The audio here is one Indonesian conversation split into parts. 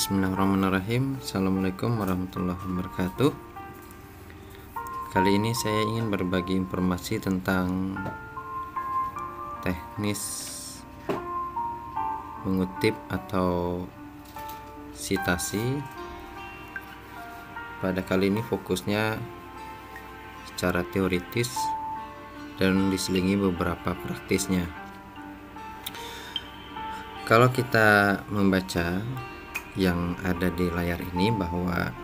Bismillahirrahmanirrahim. Assalamualaikum warahmatullahi wabarakatuh. Kali ini saya ingin berbagi informasi tentang teknis mengutip atau sitasi. Pada kali ini fokusnya secara teoritis dan diselingi beberapa praktisnya. Kalau kita membaca yang ada di layar ini, bahwa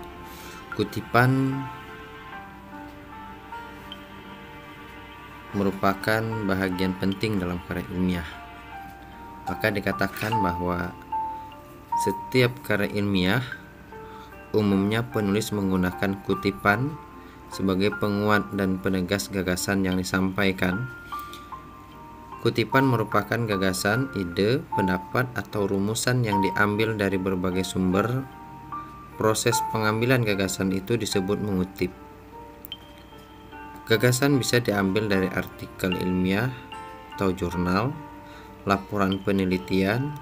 kutipan merupakan bahagian penting dalam karya ilmiah, maka dikatakan bahwa setiap karya ilmiah umumnya penulis menggunakan kutipan sebagai penguat dan penegas gagasan yang disampaikan. Kutipan merupakan gagasan, ide, pendapat, atau rumusan yang diambil dari berbagai sumber. Proses pengambilan gagasan itu disebut mengutip. Gagasan bisa diambil dari artikel ilmiah atau jurnal, laporan penelitian,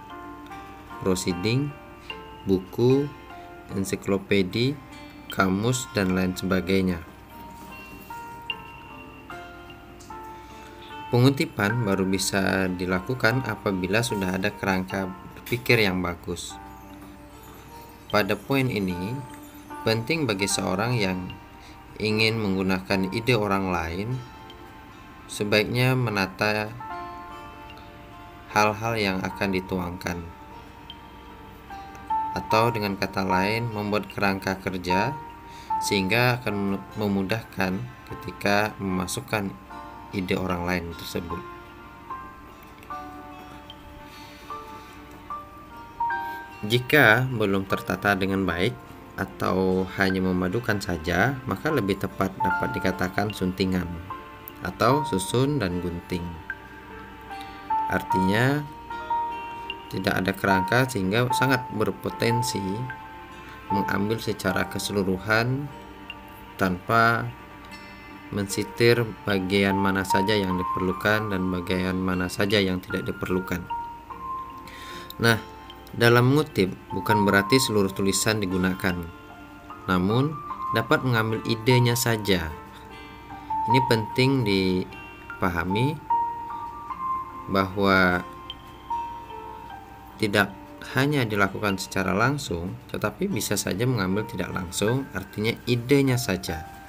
proceeding, buku, ensiklopedi, kamus, dan lain sebagainya. Pengutipan baru bisa dilakukan apabila sudah ada kerangka berpikir yang bagus. Pada poin ini, penting bagi seorang yang ingin menggunakan ide orang lain, sebaiknya menata hal-hal yang akan dituangkan, atau dengan kata lain, membuat kerangka kerja sehingga akan memudahkan ketika memasukkan ide orang lain tersebut. Jika belum tertata dengan baik atau hanya memadukan saja, maka lebih tepat dapat dikatakan suntingan atau susun dan gunting. Artinya tidak ada kerangka sehingga sangat berpotensi mengambil secara keseluruhan tanpa mensitir bagian mana saja yang diperlukan dan bagian mana saja yang tidak diperlukan. Nah, dalam mengutip bukan berarti seluruh tulisan digunakan, namun dapat mengambil idenya saja. Ini penting dipahami bahwa tidak hanya dilakukan secara langsung, tetapi bisa saja mengambil tidak langsung, artinya idenya saja.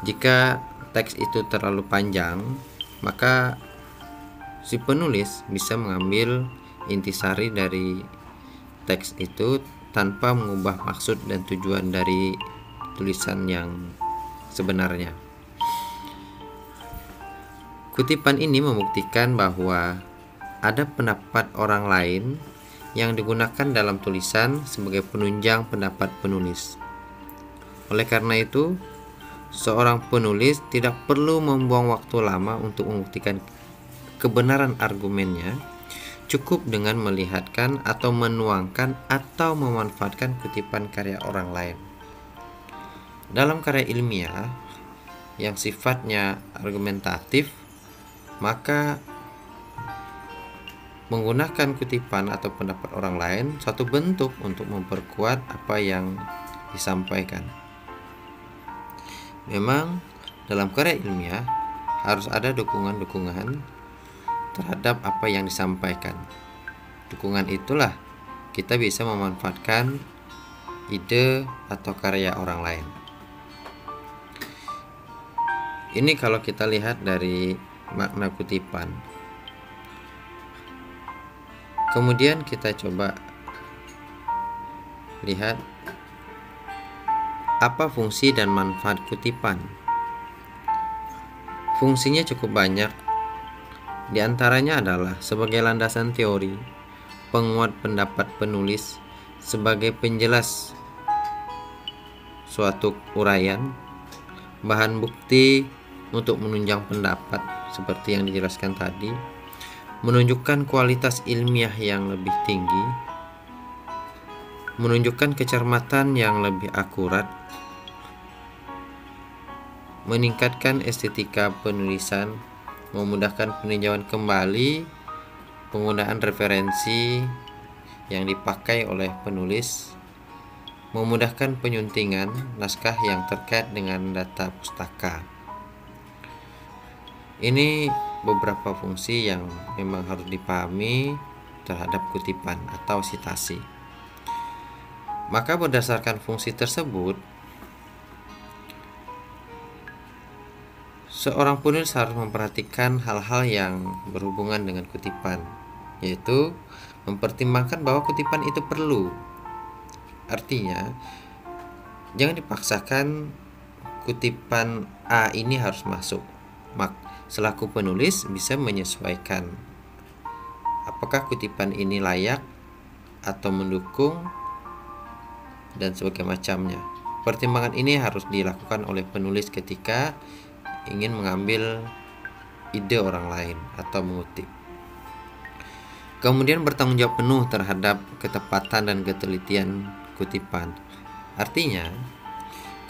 Jika teks itu terlalu panjang, maka si penulis bisa mengambil intisari dari teks itu tanpa mengubah maksud dan tujuan dari tulisan yang sebenarnya. Kutipan ini membuktikan bahwa ada pendapat orang lain yang digunakan dalam tulisan sebagai penunjang pendapat penulis. Oleh karena itu, seorang penulis tidak perlu membuang waktu lama untuk membuktikan kebenaran argumennya. Cukup dengan melihatkan atau menuangkan atau memanfaatkan kutipan karya orang lain. Dalam karya ilmiah yang sifatnya argumentatif, maka menggunakan kutipan atau pendapat orang lain suatu bentuk untuk memperkuat apa yang disampaikan. Memang dalam karya ilmiah harus ada dukungan-dukungan terhadap apa yang disampaikan. Dukungan itulah kita bisa memanfaatkan ide atau karya orang lain. Ini kalau kita lihat dari makna kutipan. Kemudian kita coba lihat apa fungsi dan manfaat kutipan. Fungsinya cukup banyak. Di antaranya adalah sebagai landasan teori, penguat pendapat penulis, sebagai penjelas suatu uraian, bahan bukti untuk menunjang pendapat seperti yang dijelaskan tadi, menunjukkan kualitas ilmiah yang lebih tinggi, menunjukkan kecermatan yang lebih akurat, meningkatkan estetika penulisan, memudahkan peninjauan kembali, penggunaan referensi, yang dipakai oleh penulis memudahkan penyuntingan naskah yang terkait dengan data pustaka. Ini beberapa fungsi yang memang harus dipahami terhadap kutipan atau sitasi. Maka berdasarkan fungsi tersebut, seorang penulis harus memperhatikan hal-hal yang berhubungan dengan kutipan, yaitu mempertimbangkan bahwa kutipan itu perlu. Artinya, jangan dipaksakan kutipan A ini harus masuk. Selaku penulis bisa menyesuaikan apakah kutipan ini layak atau mendukung dan sebagainya macamnya. Pertimbangan ini harus dilakukan oleh penulis ketika ingin mengambil ide orang lain atau mengutip. Kemudian bertanggung jawab penuh terhadap ketepatan dan ketelitian kutipan. Artinya,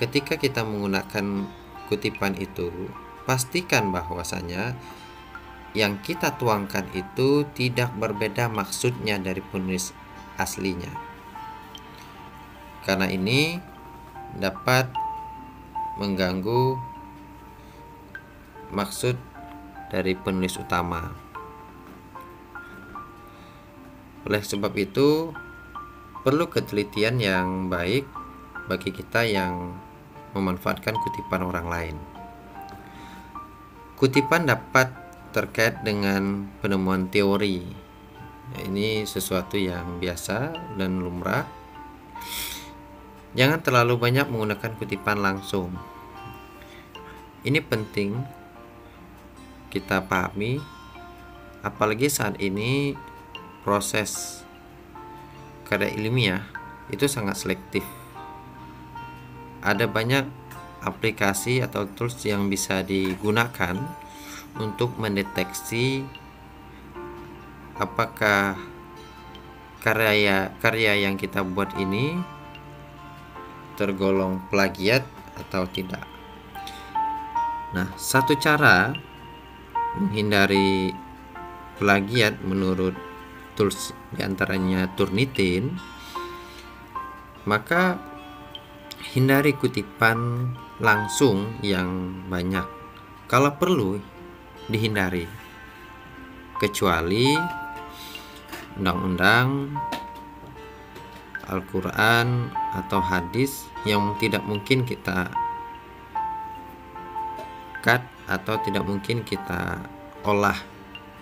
ketika kita menggunakan kutipan itu, pastikan bahwasanya yang kita tuangkan itu tidak berbeda maksudnya dari penulis aslinya. Karena ini dapat mengganggu maksud dari penulis utama. Oleh sebab itu, perlu ketelitian yang baik bagi kita yang memanfaatkan kutipan orang lain. Kutipan dapat terkait dengan penemuan teori. Ini sesuatu yang biasa dan lumrah. Jangan terlalu banyak menggunakan kutipan langsung. Ini penting kita pahami, apalagi saat ini proses karya ilmiah itu sangat selektif. Ada banyak aplikasi atau tools yang bisa digunakan untuk mendeteksi apakah karya yang kita buat ini tergolong plagiat atau tidak. Nah, satu cara menghindari plagiat menurut tools diantaranya Turnitin, maka hindari kutipan langsung yang banyak. Kalau perlu dihindari, kecuali undang-undang, Al-Quran atau hadis yang tidak mungkin kita cut atau tidak mungkin kita olah.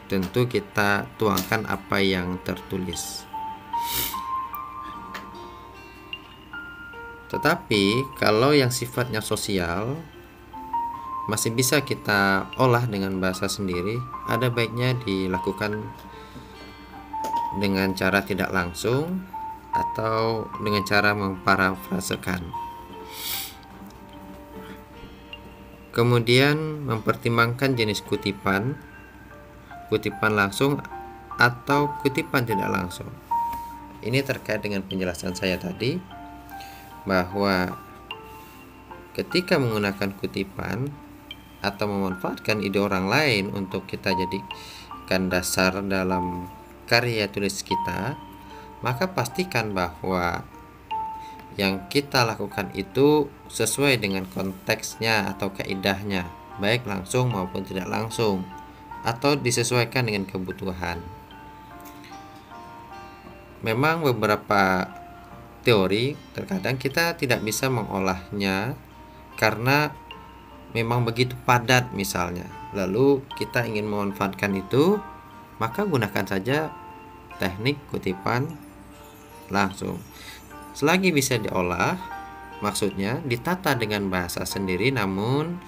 Tentu kita tuangkan apa yang tertulis. Tetapi kalau yang sifatnya sosial masih bisa kita olah dengan bahasa sendiri, ada baiknya dilakukan dengan cara tidak langsung atau dengan cara memparafrasekan. Kemudian mempertimbangkan jenis kutipan langsung atau kutipan tidak langsung. Ini terkait dengan penjelasan saya tadi, bahwa ketika menggunakan kutipan atau memanfaatkan ide orang lain untuk kita jadikan dasar dalam karya tulis kita, maka pastikan bahwa yang kita lakukan itu sesuai dengan konteksnya atau kaidahnya, baik langsung maupun tidak langsung, atau disesuaikan dengan kebutuhan. Memang beberapa teori terkadang kita tidak bisa mengolahnya karena memang begitu padat misalnya. Lalu kita ingin memanfaatkan itu, maka gunakan saja teknik kutipan langsung. Selagi bisa diolah, maksudnya ditata dengan bahasa sendiri namun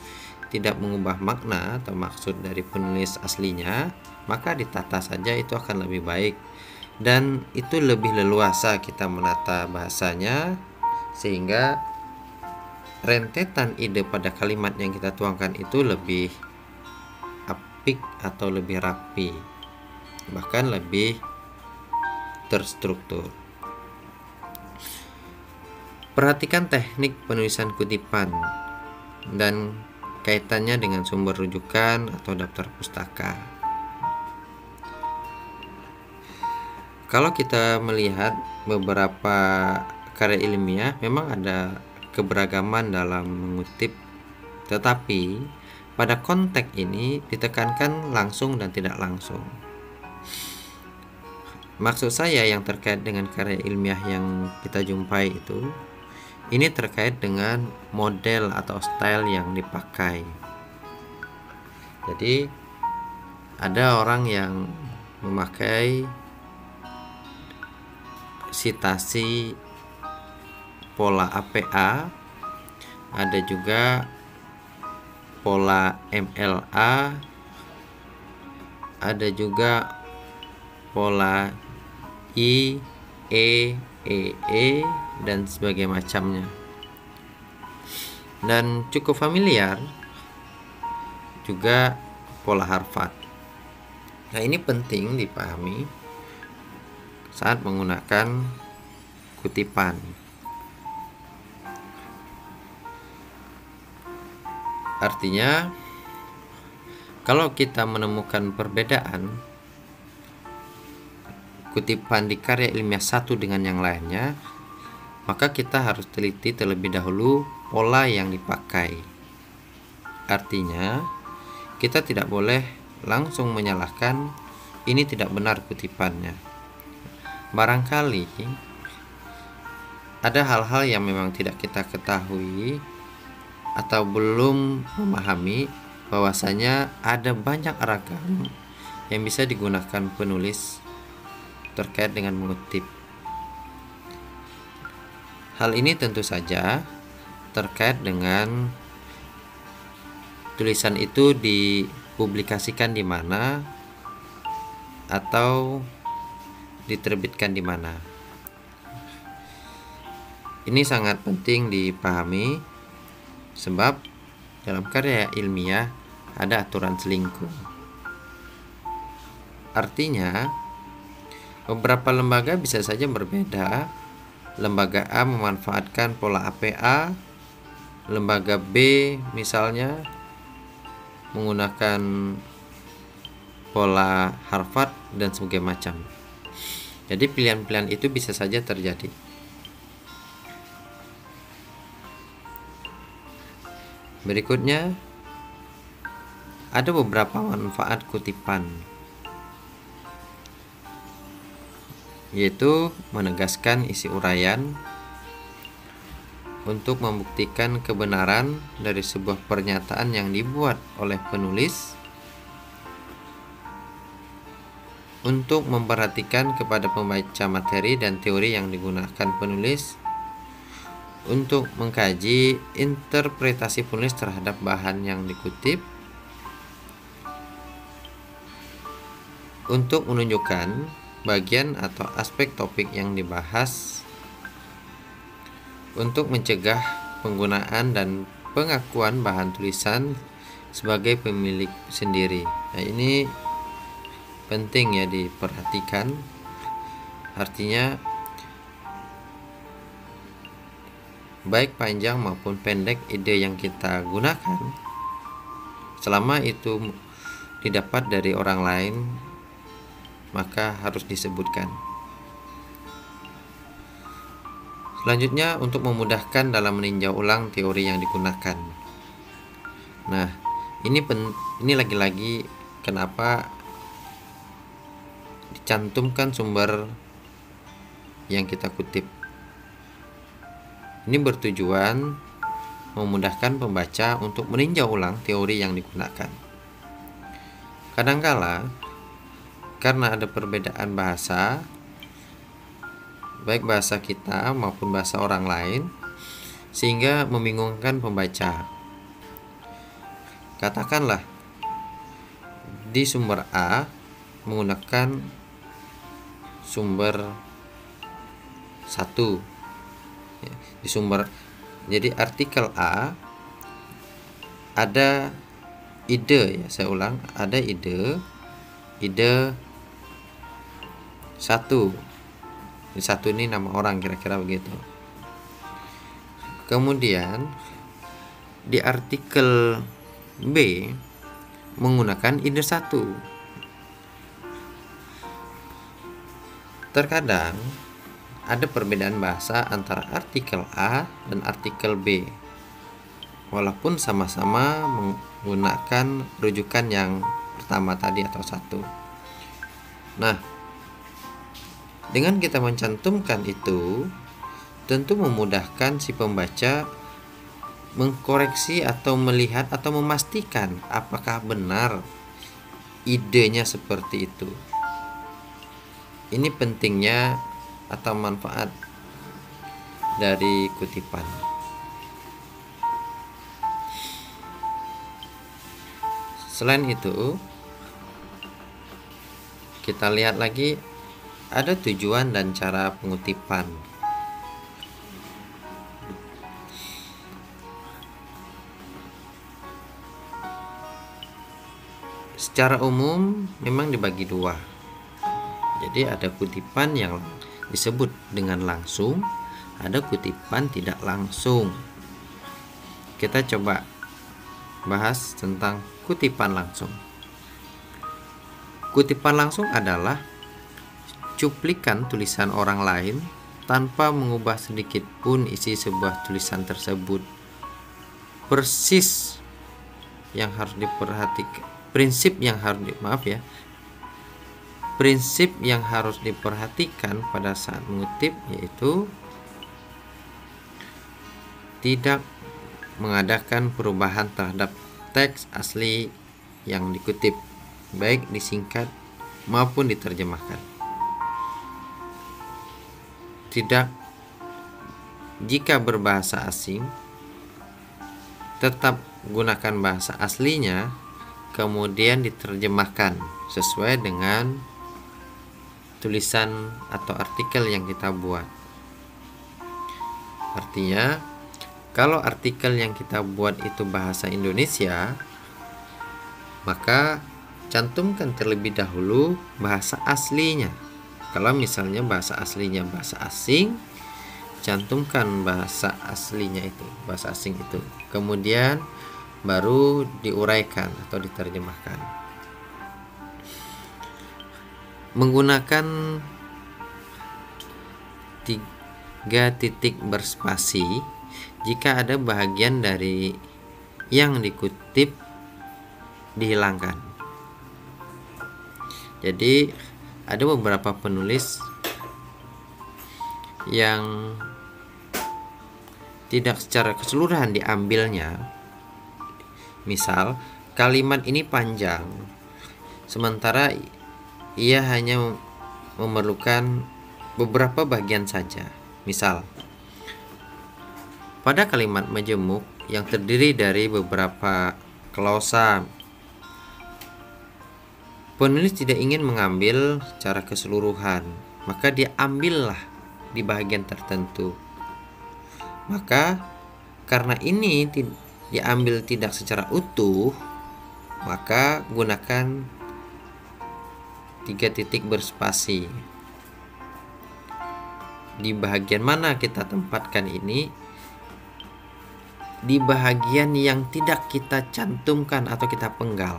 tidak mengubah makna atau maksud dari penulis aslinya, maka ditata saja, itu akan lebih baik. Dan itu lebih leluasa kita menata bahasanya, sehingga rentetan ide pada kalimat yang kita tuangkan itu lebih apik atau lebih rapi, bahkan lebih terstruktur. Perhatikan teknik penulisan kutipan dan kaitannya dengan sumber rujukan atau daftar pustaka. Kalau kita melihat beberapa karya ilmiah, memang ada keberagaman dalam mengutip, tetapi pada konteks ini ditekankan langsung dan tidak langsung. Maksud saya yang terkait dengan karya ilmiah yang kita jumpai itu, ini terkait dengan model atau style yang dipakai. Jadi ada orang yang memakai sitasi pola APA, ada juga pola MLA, ada juga pola I, E, dan sebagainya macamnya. Dan cukup familiar juga pola Harvard. Nah, ini penting dipahami saat menggunakan kutipan. Artinya, kalau kita menemukan perbedaan kutipan di karya ilmiah satu dengan yang lainnya, maka kita harus teliti terlebih dahulu pola yang dipakai. Artinya, kita tidak boleh langsung menyalahkan ini tidak benar kutipannya. Barangkali ada hal-hal yang memang tidak kita ketahui atau belum memahami bahwasanya ada banyak ragam yang bisa digunakan penulis terkait dengan mengutip. Hal ini tentu saja terkait dengan tulisan itu dipublikasikan di mana atau diterbitkan di mana. Ini sangat penting dipahami sebab dalam karya ilmiah ada aturan selingkuh. Artinya, beberapa lembaga bisa saja berbeda. Lembaga A memanfaatkan pola APA, lembaga B misalnya menggunakan pola Harvard dan sebagainya macam. Jadi pilihan-pilihan itu bisa saja terjadi. Berikutnya, ada beberapa manfaat kutipan, yaitu menegaskan isi uraian, untuk membuktikan kebenaran dari sebuah pernyataan yang dibuat oleh penulis, untuk memperhatikan kepada pembaca materi dan teori yang digunakan penulis, untuk mengkaji interpretasi penulis terhadap bahan yang dikutip, untuk menunjukkan bagian atau aspek topik yang dibahas, untuk mencegah penggunaan dan pengakuan bahan tulisan sebagai pemilik sendiri. Nah, ini penting ya diperhatikan. Artinya baik panjang maupun pendek ide yang kita gunakan, selama itu didapat dari orang lain, maka harus disebutkan. Selanjutnya, untuk memudahkan dalam meninjau ulang teori yang digunakan. Nah, ini lagi-lagi kenapa dicantumkan sumber yang kita kutip. Ini bertujuan memudahkan pembaca untuk meninjau ulang teori yang digunakan. Kadangkala karena ada perbedaan bahasa, baik bahasa kita maupun bahasa orang lain, sehingga membingungkan pembaca. Katakanlah di sumber A menggunakan sumber 1 di sumber, jadi artikel A ada ide, ya saya ulang, ada ide 1. Di 1 ini nama orang, kira-kira begitu. Kemudian di artikel B menggunakan ide 1. Terkadang ada perbedaan bahasa antara artikel A dan artikel B, walaupun sama-sama menggunakan rujukan yang pertama tadi atau satu. Nah, dengan kita mencantumkan itu, tentu memudahkan si pembaca mengkoreksi atau melihat atau memastikan apakah benar idenya seperti itu. Ini pentingnya atau manfaat dari kutipan. Selain itu, kita lihat lagi ada tujuan dan cara pengutipan. Secara umum memang dibagi dua. Jadi ada kutipan yang disebut dengan langsung, ada kutipan tidak langsung. Kita coba bahas tentang kutipan langsung. Kutipan langsung adalah cuplikan tulisan orang lain tanpa mengubah sedikit pun isi sebuah tulisan tersebut. Persis yang harus diperhatikan, prinsip yang harus diperhatikan pada saat mengutip yaitu tidak mengadakan perubahan terhadap teks asli yang dikutip, baik disingkat maupun diterjemahkan. Jika berbahasa asing, tetap gunakan bahasa aslinya, kemudian diterjemahkan sesuai dengan tulisan atau artikel yang kita buat. Artinya, kalau artikel yang kita buat itu bahasa Indonesia, maka cantumkan terlebih dahulu bahasa aslinya. Kalau misalnya bahasa aslinya bahasa asing, cantumkan bahasa aslinya itu, bahasa asing itu. Kemudian baru diuraikan atau diterjemahkan. Menggunakan 3 titik berspasi jika ada bagian dari yang dikutip dihilangkan. Jadi ada beberapa penulis yang tidak secara keseluruhan diambilnya. Misal, kalimat ini panjang, sementara ia hanya memerlukan beberapa bagian saja. Misal, pada kalimat majemuk yang terdiri dari beberapa klausa, penulis tidak ingin mengambil secara keseluruhan, maka dia ambillah di bagian tertentu. Maka karena ini diambil tidak secara utuh, maka gunakan 3 titik berspasi. Di bagian mana kita tempatkan ini? Di bagian yang tidak kita cantumkan atau kita penggal,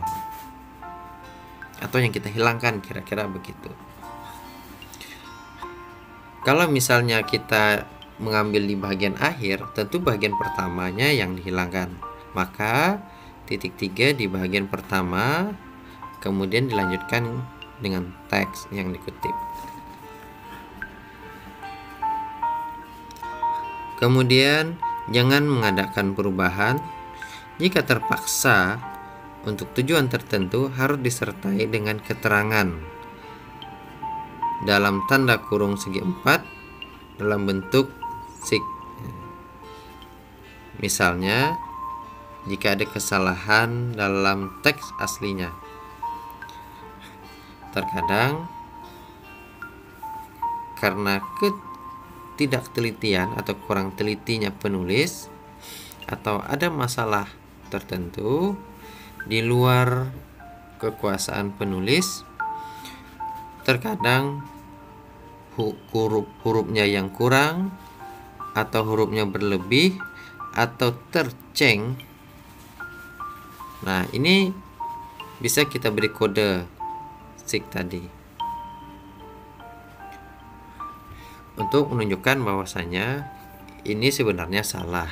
atau yang kita hilangkan, kira-kira begitu. Kalau misalnya kita mengambil di bagian akhir, tentu bagian pertamanya yang dihilangkan. Maka titik 3 di bagian pertama, kemudian dilanjutkan dengan teks yang dikutip. Kemudian jangan mengadakan perubahan jika terpaksa untuk tujuan tertentu harus disertai dengan keterangan dalam tanda kurung segi 4 dalam bentuk sik. Misalnya, jika ada kesalahan dalam teks aslinya. Terkadang karena ketidaktelitian atau kurang telitinya penulis atau ada masalah tertentu di luar kekuasaan penulis, terkadang hurufnya yang kurang atau hurufnya berlebih atau terceng. Nah, ini bisa kita beri kode sik tadi. untuk menunjukkan bahwasanya ini sebenarnya salah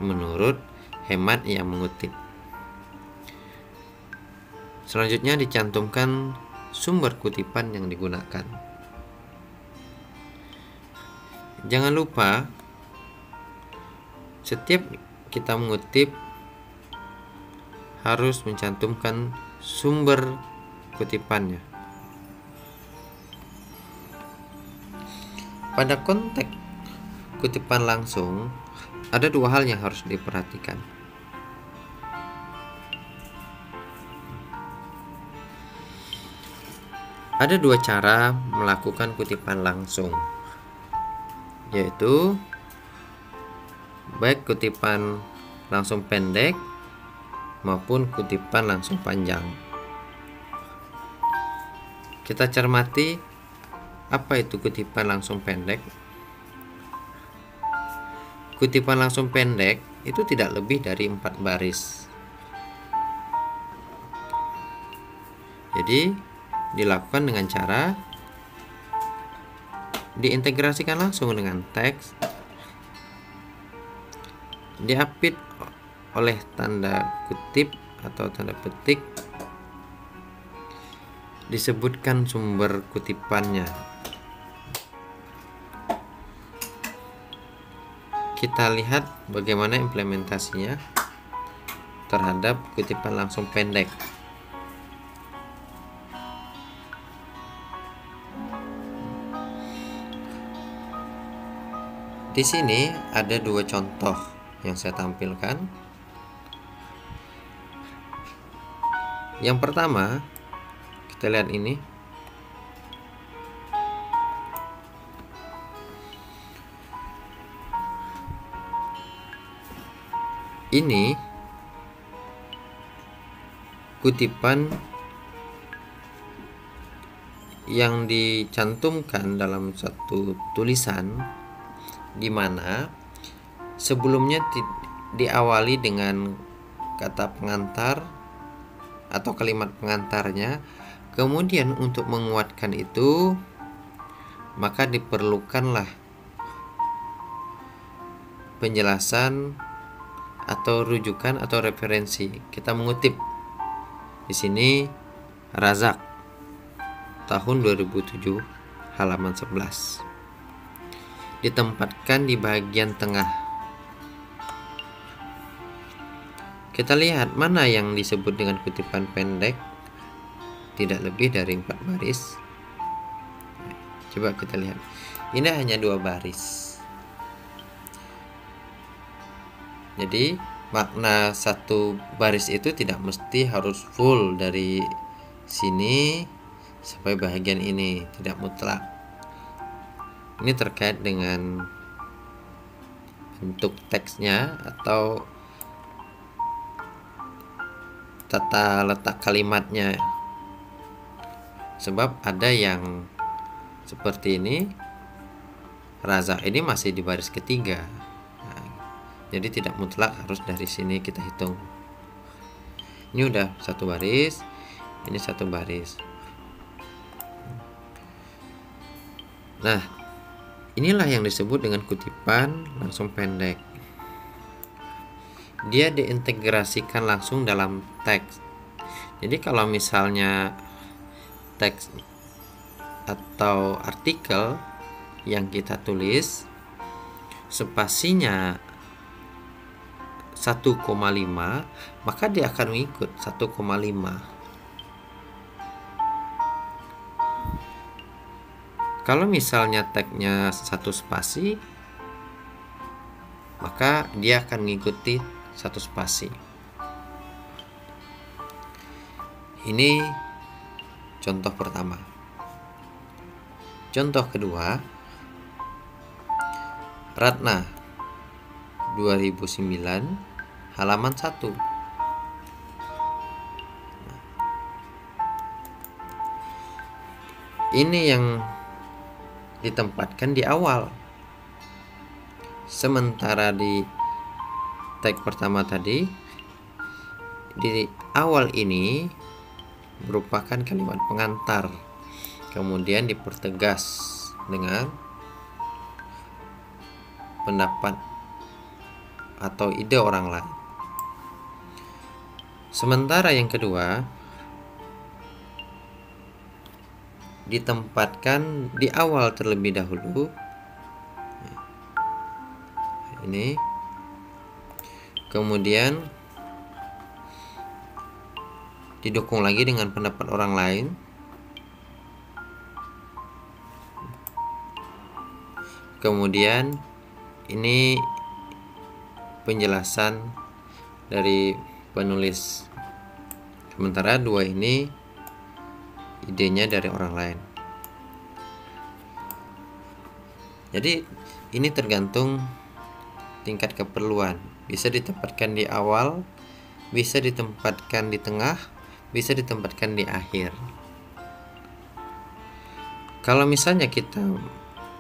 menurut hemat yang mengutip. Selanjutnya dicantumkan sumber kutipan yang digunakan. Jangan lupa setiap kita mengutip harus mencantumkan sumber kutipannya. Pada konteks kutipan langsung, ada dua hal yang harus diperhatikan. Ada dua cara melakukan kutipan langsung, yaitu baik kutipan langsung pendek maupun kutipan langsung panjang. Kita cermati apa itu kutipan langsung pendek. Kutipan langsung pendek itu tidak lebih dari 4 baris. Jadi dilakukan dengan cara diintegrasikan langsung dengan teks, diapit oleh tanda kutip atau tanda petik, disebutkan sumber kutipannya. Kita lihat bagaimana implementasinya terhadap kutipan langsung pendek. Di sini ada dua contoh yang saya tampilkan. Yang pertama, kita lihat ini. Ini kutipan yang dicantumkan dalam satu tulisan, di mana sebelumnya diawali dengan kata pengantar atau kalimat pengantarnya. Kemudian untuk menguatkan itu, maka diperlukanlah penjelasan atau rujukan atau referensi. Kita mengutip di sini Razak tahun 2007 halaman 11. Ditempatkan di bagian tengah. Kita lihat mana yang disebut dengan kutipan pendek, tidak lebih dari 4 baris. Coba kita lihat. Ini hanya 2 baris. Jadi makna satu baris itu tidak mesti harus full dari sini sampai bagian ini, tidak mutlak. Ini terkait dengan bentuk teksnya atau tata letak kalimatnya. Sebab ada yang seperti ini, Razak ini masih di baris ketiga. Nah, jadi tidak mutlak harus dari sini kita hitung. Ini udah 1 baris, ini 1 baris. Nah, inilah yang disebut dengan kutipan langsung pendek. Dia diintegrasikan langsung dalam teks. Jadi kalau misalnya teks atau artikel yang kita tulis spasinya 1,5, maka dia akan mengikut 1,5. Kalau misalnya tagnya 1 spasi, maka dia akan mengikuti 1 spasi. Ini contoh pertama. Contoh kedua, Ratna 2009 halaman 1. Ini yang ditempatkan di awal. Sementara di tag pertama tadi, di awal ini merupakan kalimat pengantar, kemudian dipertegas dengan pendapat atau ide orang lain. Sementara yang kedua ditempatkan di awal terlebih dahulu. Ini kemudian didukung lagi dengan pendapat orang lain. Kemudian ini penjelasan dari penulis. Sementara dua ini idenya dari orang lain. Jadi ini tergantung tingkat keperluan. Bisa ditempatkan di awal, bisa ditempatkan di tengah, bisa ditempatkan di akhir. Kalau misalnya kita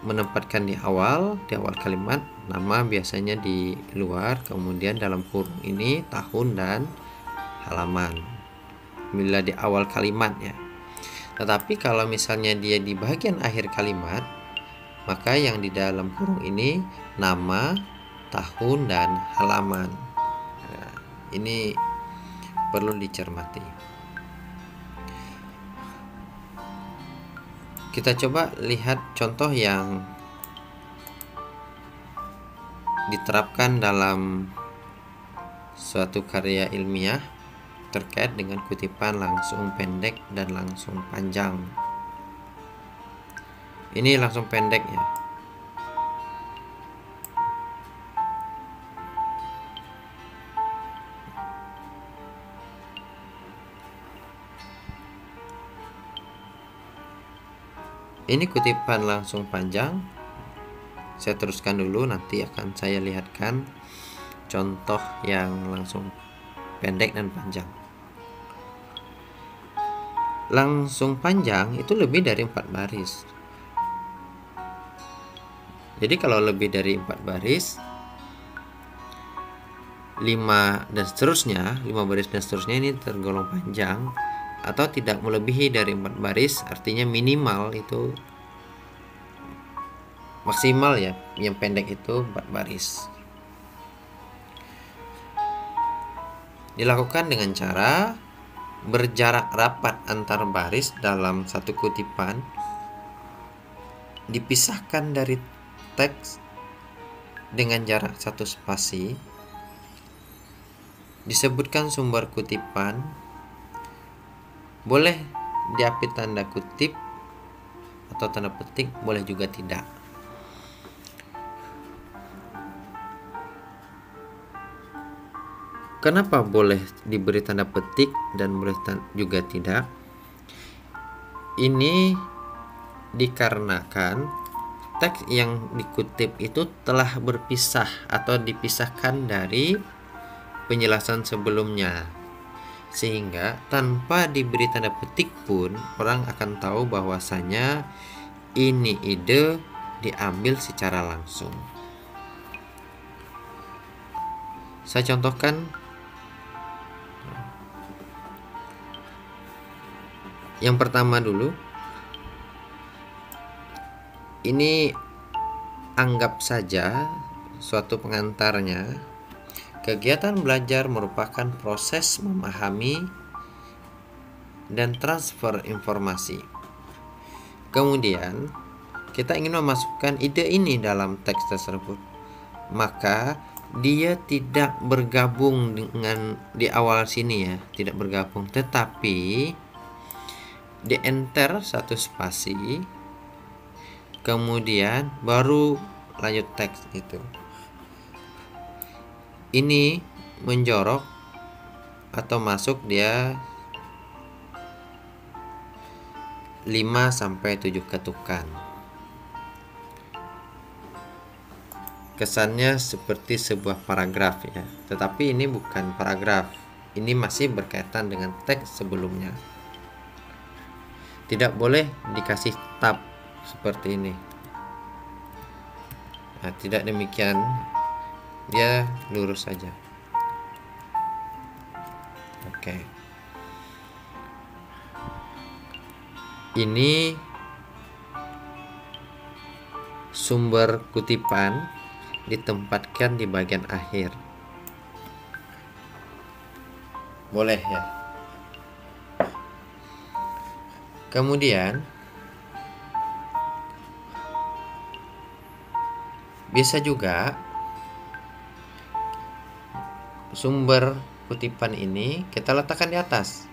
menempatkan di awal kalimat, nama biasanya di luar, kemudian dalam kurung ini tahun dan halaman bila di awal kalimatnya. Tetapi kalau misalnya dia di bagian akhir kalimat, maka yang di dalam kurung ini nama, tahun, dan halaman. Nah, ini perlu dicermati. Kita coba lihat contoh yang diterapkan dalam suatu karya ilmiah terkait dengan kutipan langsung pendek dan langsung panjang. Ini langsung pendek ya. Ini kutipan langsung panjang. Saya teruskan dulu, nanti akan saya lihatkan contoh yang langsung pendek dan panjang. Langsung panjang itu lebih dari 4 baris. Jadi kalau lebih dari 4 baris, 5 dan seterusnya, 5 baris dan seterusnya ini tergolong panjang, atau tidak melebihi dari 4 baris, artinya minimal itu maksimal ya, yang pendek itu 4 baris. Dilakukan dengan cara berjarak rapat antar baris dalam satu kutipan, dipisahkan dari teks dengan jarak 1 spasi, disebutkan sumber kutipan, boleh diapit tanda kutip atau tanda petik, boleh juga tidak. Kenapa boleh diberi tanda petik dan boleh juga tidak? Ini dikarenakan teks yang dikutip itu telah berpisah atau dipisahkan dari penjelasan sebelumnya, sehingga tanpa diberi tanda petik pun orang akan tahu bahwasanya ini ide diambil secara langsung. Saya contohkan. Yang pertama dulu, ini anggap saja suatu pengantarnya. Kegiatan belajar merupakan proses memahami dan transfer informasi. Kemudian kita ingin memasukkan ide ini dalam teks tersebut, maka dia tidak bergabung dengan di awal sini ya, tidak bergabung, tetapi di enter 1 spasi, kemudian baru lanjut teks itu. Ini menjorok atau masuk dia 5-7 ketukan. Kesannya seperti sebuah paragraf ya, tetapi ini bukan paragraf. Ini masih berkaitan dengan teks sebelumnya. Tidak boleh dikasih tab seperti ini. Nah, tidak demikian, dia lurus saja. Oke. Ini sumber kutipan ditempatkan di bagian akhir. Boleh ya. Kemudian bisa juga sumber kutipan ini kita letakkan di atas.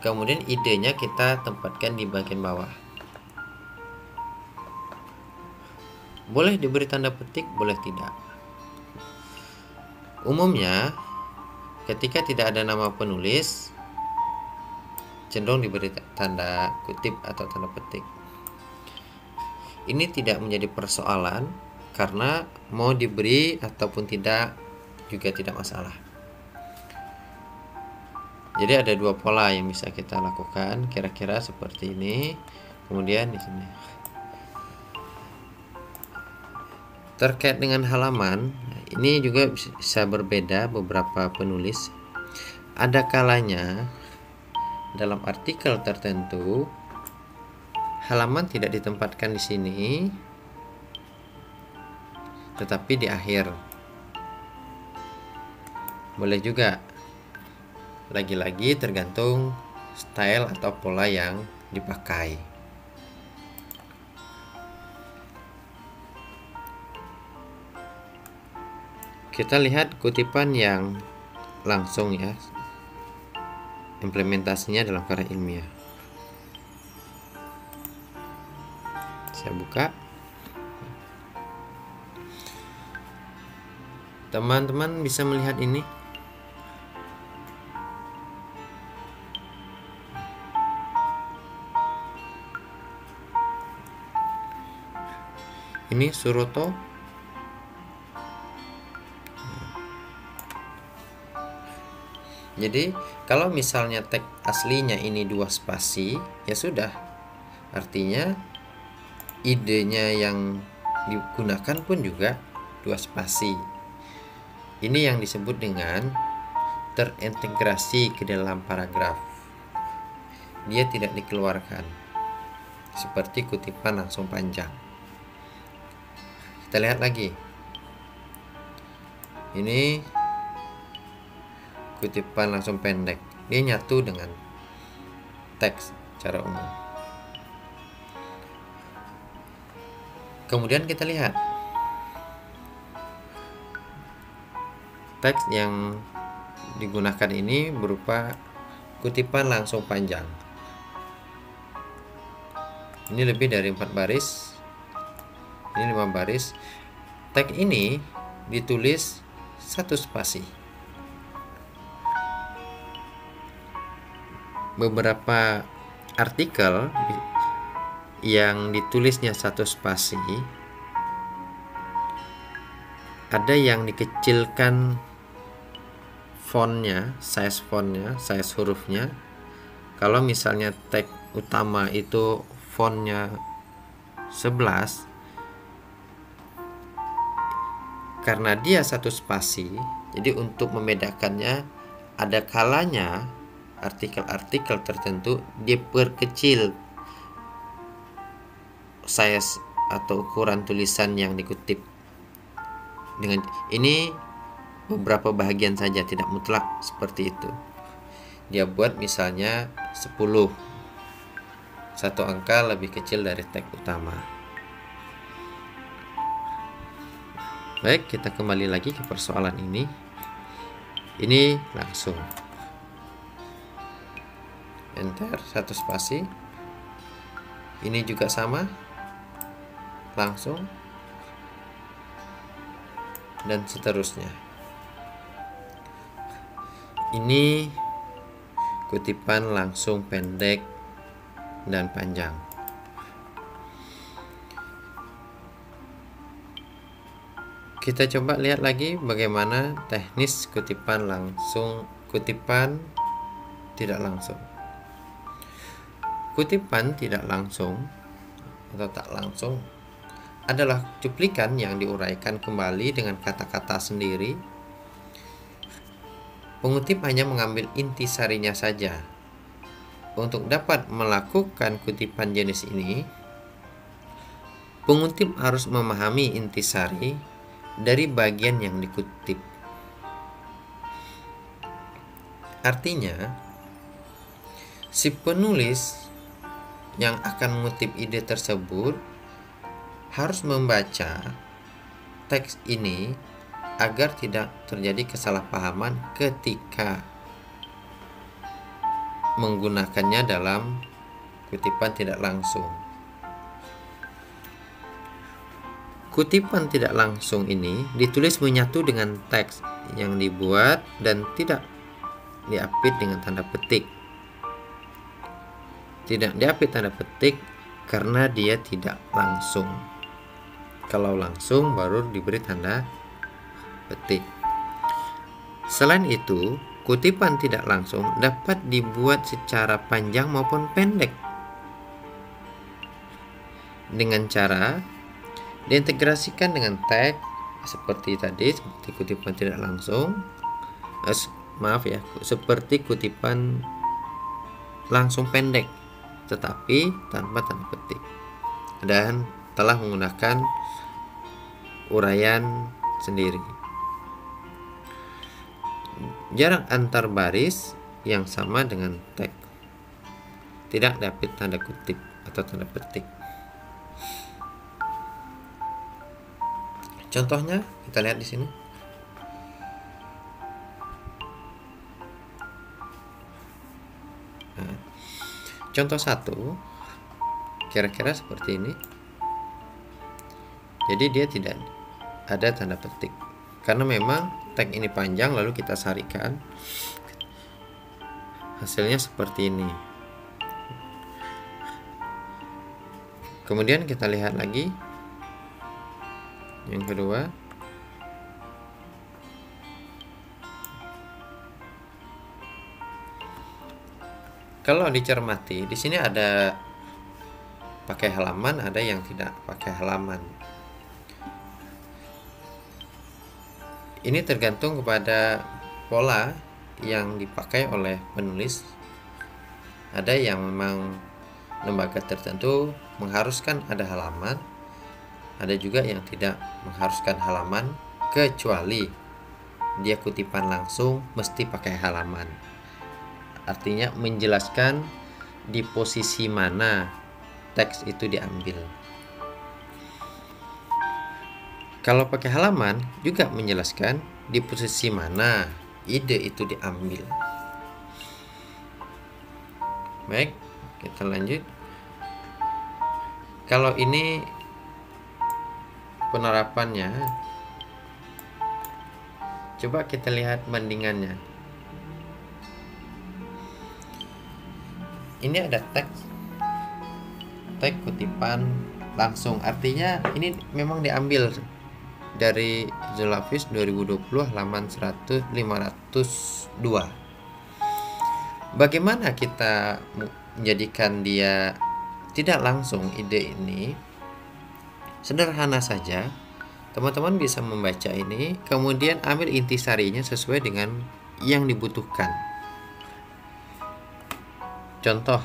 Kemudian idenya kita tempatkan di bagian bawah. Boleh diberi tanda petik, boleh tidak. Umumnya ketika tidak ada nama penulis, cenderung diberi tanda kutip atau tanda petik. Ini tidak menjadi persoalan karena mau diberi ataupun tidak juga tidak masalah. Jadi ada dua pola yang bisa kita lakukan, kira-kira seperti ini. Kemudian di sini. Terkait dengan halaman, ini juga bisa berbeda beberapa penulis. Ada kalanya dalam artikel tertentu halaman tidak ditempatkan di sini, tetapi di akhir. Boleh juga. Lagi-lagi tergantung style atau pola yang dipakai. Kita lihat kutipan yang langsung ya, implementasinya dalam karya ilmiah. Saya buka. Teman-teman bisa melihat ini. Ini Suroto. Jadi kalau misalnya teks aslinya ini 2 spasi, ya sudah. Artinya idenya yang digunakan pun juga 2 spasi. Ini yang disebut dengan terintegrasi ke dalam paragraf. Dia tidak dikeluarkan. Seperti kutipan langsung panjang. Kita lihat lagi. Ini kutipan langsung pendek, dia nyatu dengan teks secara umum. Kemudian kita lihat teks yang digunakan ini berupa kutipan langsung panjang. Ini lebih dari 4 baris, ini 5 baris. Teks ini ditulis 1 spasi. Beberapa artikel yang ditulisnya 1 spasi, ada yang dikecilkan fontnya, size hurufnya. Kalau misalnya teks utama itu fontnya 11, karena dia 1 spasi, jadi untuk membedakannya ada kalanya artikel-artikel tertentu diperkecil size atau ukuran tulisan yang dikutip. Dengan ini beberapa bahagian saja, tidak mutlak seperti itu. Dia buat misalnya 10, 1 angka lebih kecil dari teks utama. Baik, kita kembali lagi ke persoalan ini. Ini langsung enter 1 spasi. Ini juga sama, langsung, dan seterusnya. Ini kutipan langsung pendek dan panjang. Kita coba lihat lagi bagaimana teknis kutipan langsung, kutipan tidak langsung. Kutipan tidak langsung atau tak langsung adalah cuplikan yang diuraikan kembali dengan kata-kata sendiri. Pengutip hanya mengambil intisarinya saja. Untuk dapat melakukan kutipan jenis ini, Pengutip harus memahami intisari dari bagian yang dikutip. Artinya, si penulis yang akan mengutip ide tersebut harus membaca teks ini agar tidak terjadi kesalahpahaman ketika menggunakannya dalam kutipan tidak langsung. Kutipan tidak langsung ini ditulis menyatu dengan teks yang dibuat dan tidak diapit dengan tanda petik. Tidak diapit tanda petik karena dia tidak langsung. Kalau langsung baru diberi tanda petik. Selain itu, kutipan tidak langsung dapat dibuat secara panjang maupun pendek dengan cara diintegrasikan dengan teks seperti tadi, seperti kutipan tidak langsung. Seperti kutipan langsung pendek tetapi tanpa tanda petik dan telah menggunakan uraian sendiri. Jarak antar baris yang sama dengan teks, tidak dapat tanda kutip atau tanda petik. Contohnya kita lihat di sini. Nah, contoh 1 kira-kira seperti ini. Jadi dia tidak ada tanda petik karena memang teks ini panjang, lalu kita sarikan. Hasilnya seperti ini. Kemudian kita lihat lagi yang kedua. Kalau dicermati, di sini ada pakai halaman, ada yang tidak pakai halaman. Ini tergantung kepada pola yang dipakai oleh penulis. Ada yang memang lembaga tertentu mengharuskan ada halaman, ada juga yang tidak mengharuskan halaman, kecuali dia kutipan langsung mesti pakai halaman. Artinya menjelaskan di posisi mana teks itu diambil. Kalau pakai halaman juga menjelaskan di posisi mana ide itu diambil. Baik, kita lanjut. Kalau ini penerapannya, coba kita lihat bandingannya. Ini ada teks kutipan langsung, artinya ini memang diambil dari Zoolafis 2020 halaman 502. Bagaimana kita menjadikan dia tidak langsung ide ini? Sederhana saja, teman-teman bisa membaca ini, kemudian ambil intisarinya sesuai dengan yang dibutuhkan. Contoh,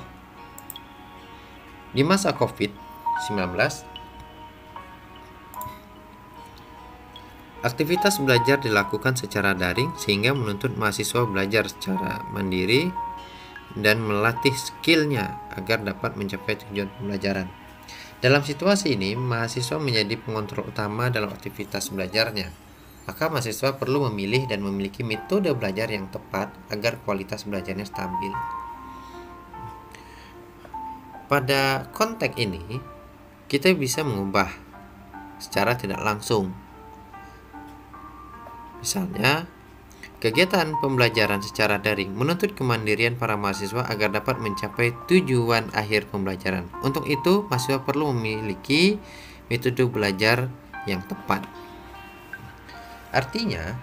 di masa COVID-19, aktivitas belajar dilakukan secara daring sehingga menuntut mahasiswa belajar secara mandiri dan melatih skillnya agar dapat mencapai tujuan pembelajaran. Dalam situasi ini, mahasiswa menjadi pengontrol utama dalam aktivitas belajarnya. Maka mahasiswa perlu memilih dan memiliki metode belajar yang tepat agar kualitas belajarnya stabil. Pada konteks ini, kita bisa mengubah secara tidak langsung. Misalnya, kegiatan pembelajaran secara daring menuntut kemandirian para mahasiswa agar dapat mencapai tujuan akhir pembelajaran. Untuk itu, mahasiswa perlu memiliki metode belajar yang tepat. Artinya,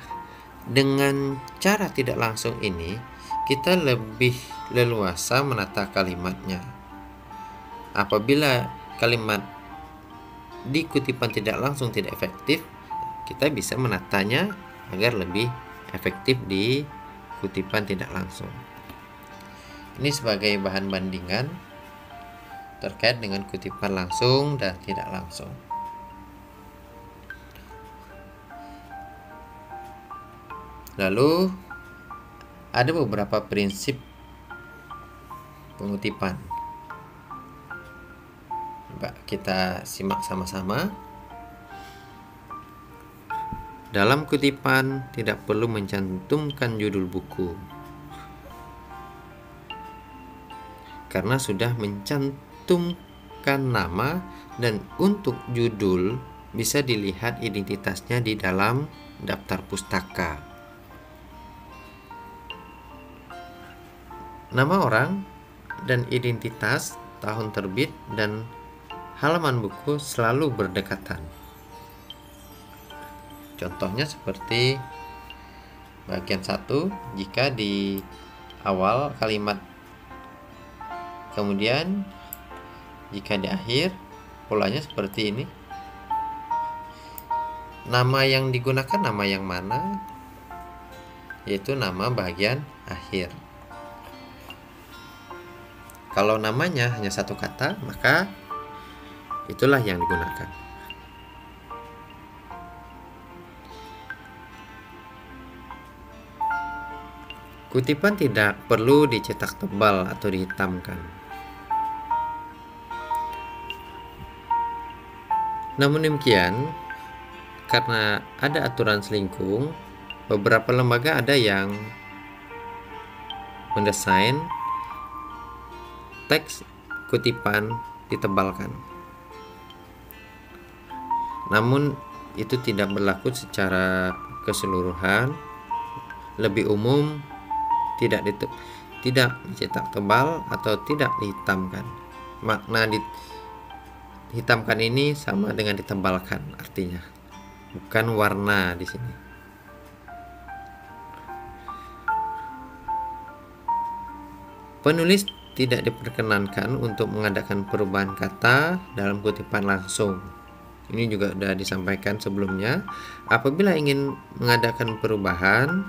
dengan cara tidak langsung ini, kita lebih leluasa menata kalimatnya. Apabila kalimat di kutipan tidak langsung tidak efektif, kita bisa menatanya agar lebih efektif di kutipan tidak langsung. Ini sebagai bahan bandingan terkait dengan kutipan langsung dan tidak langsung. Lalu ada beberapa prinsip pengutipan. Coba kita simak sama-sama. Dalam kutipan tidak perlu mencantumkan judul buku, karena sudah mencantumkan nama, dan untuk judul bisa dilihat identitasnya di dalam daftar pustaka. Nama orang dan identitas, tahun terbit, dan halaman buku selalu berdekatan. Contohnya seperti bagian 1, jika di awal kalimat, kemudian jika di akhir, polanya seperti ini. Nama yang digunakan nama yang mana? Yaitu nama bagian akhir. Kalau namanya hanya satu kata, maka itulah yang digunakan. Kutipan tidak perlu dicetak tebal atau dihitamkan. Namun demikian, karena ada aturan selingkung, beberapa lembaga ada yang mendesain teks kutipan ditebalkan. Namun itu tidak berlaku secara keseluruhan. Lebih umum, tidak dicetak tebal atau tidak dihitamkan. Makna dihitamkan ini sama dengan ditebalkan artinya, bukan warna di sini. Penulis tidak diperkenankan untuk mengadakan perubahan kata dalam kutipan langsung. Ini juga sudah disampaikan sebelumnya. Apabila ingin mengadakan perubahan,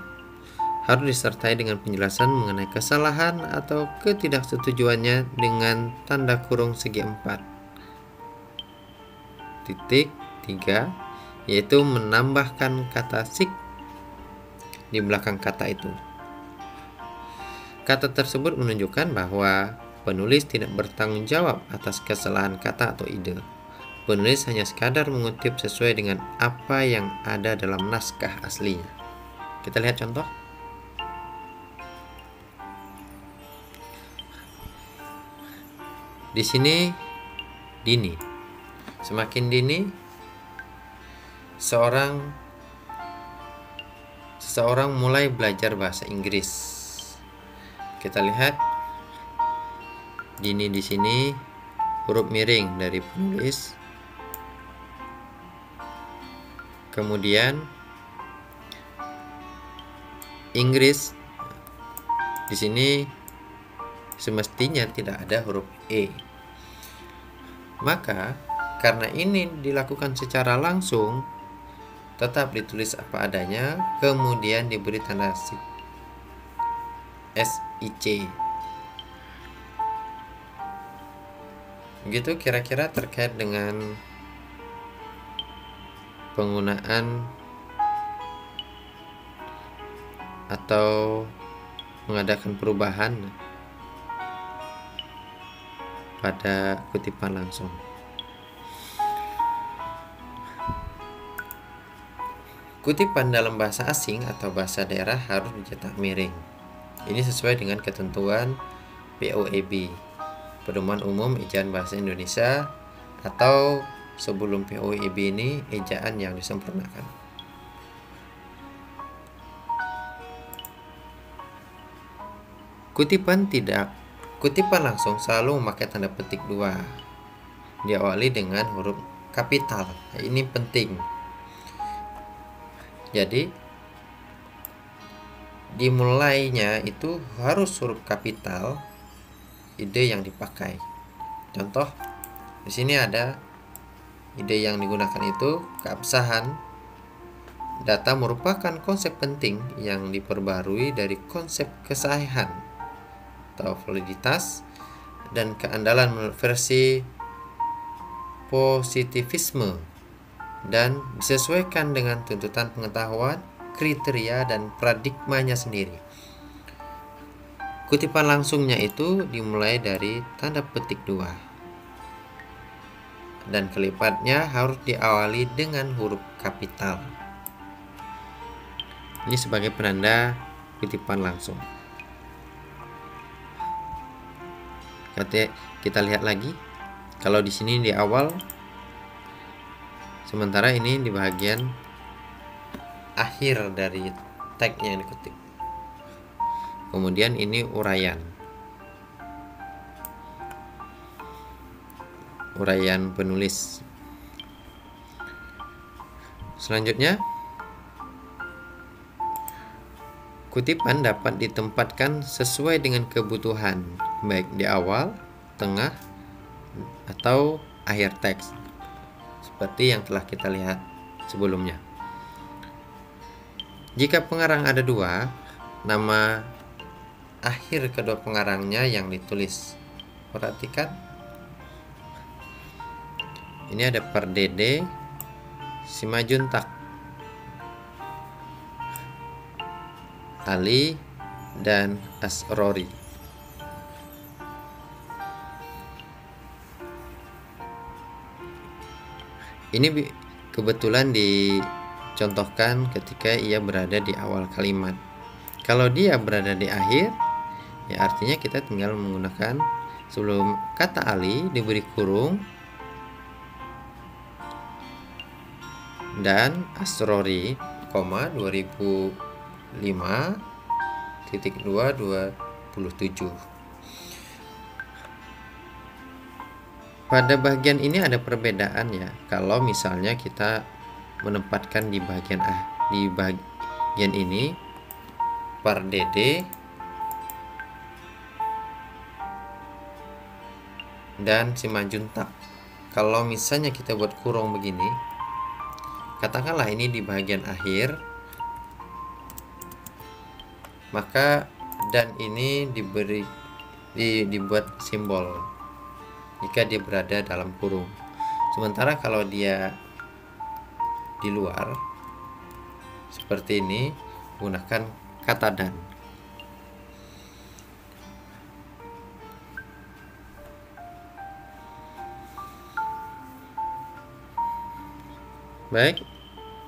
harus disertai dengan penjelasan mengenai kesalahan atau ketidaksetujuannya dengan tanda kurung segi 4.3, yaitu menambahkan kata sik di belakang kata itu. Kata tersebut menunjukkan bahwa penulis tidak bertanggung jawab atas kesalahan kata atau ide. Penulis hanya sekadar mengutip sesuai dengan apa yang ada dalam naskah aslinya. Kita lihat contoh. Di sini dini. Semakin dini, seseorang mulai belajar bahasa Inggris. Kita lihat dini di sini huruf miring dari penulis. Kemudian Inggris di sini semestinya tidak ada huruf E. Maka karena ini dilakukan secara langsung, tetap ditulis apa adanya, kemudian diberi tanda SIC. Begitu kira-kira terkait dengan penggunaan atau mengadakan perubahan pada kutipan langsung. Kutipan dalam bahasa asing atau bahasa daerah harus dicetak miring. Ini sesuai dengan ketentuan POEB, Pedoman Umum Ejaan Bahasa Indonesia, atau sebelum POEB ini ejaan yang disempurnakan. Kutipan langsung selalu memakai tanda petik 2, diawali dengan huruf kapital. Ini penting. Jadi dimulainya itu harus huruf kapital ide yang dipakai. Contoh, di sini ada ide yang digunakan itu keabsahan. Data merupakan konsep penting yang diperbarui dari konsep kesahihan atau validitas dan keandalan menurut versi positivisme, dan disesuaikan dengan tuntutan pengetahuan, kriteria dan paradigmanya sendiri. Kutipan langsungnya itu dimulai dari tanda petik 2 dan kalimatnya harus diawali dengan huruf kapital. Ini sebagai penanda kutipan langsung. Kita lihat lagi. Kalau di sini di awal, sementara ini di bagian akhir dari teks yang dikutip. Kemudian ini uraian penulis. Selanjutnya, kutipan dapat ditempatkan sesuai dengan kebutuhan, baik di awal, tengah, atau akhir teks, seperti yang telah kita lihat sebelumnya. Jika pengarang ada 2, nama akhir kedua pengarangnya yang ditulis. Perhatikan, ini ada Pardede, Simajuntak, Ali, dan Asrori. Ini kebetulan dicontohkan ketika ia berada di awal kalimat. Kalau dia berada di akhir, ya artinya kita tinggal menggunakan sebelum kata Ali diberi kurung dan Asrori, 2005.227. Pada bagian ini ada perbedaan ya. Kalau misalnya kita menempatkan di bagian ini Pardede dan Simajuntak. Kalau misalnya kita buat kurung begini, katakanlah ini di bagian akhir, maka dan ini dibuat simbol jika dia berada dalam kurung. Sementara kalau dia di luar seperti ini, gunakan kata dan. Baik,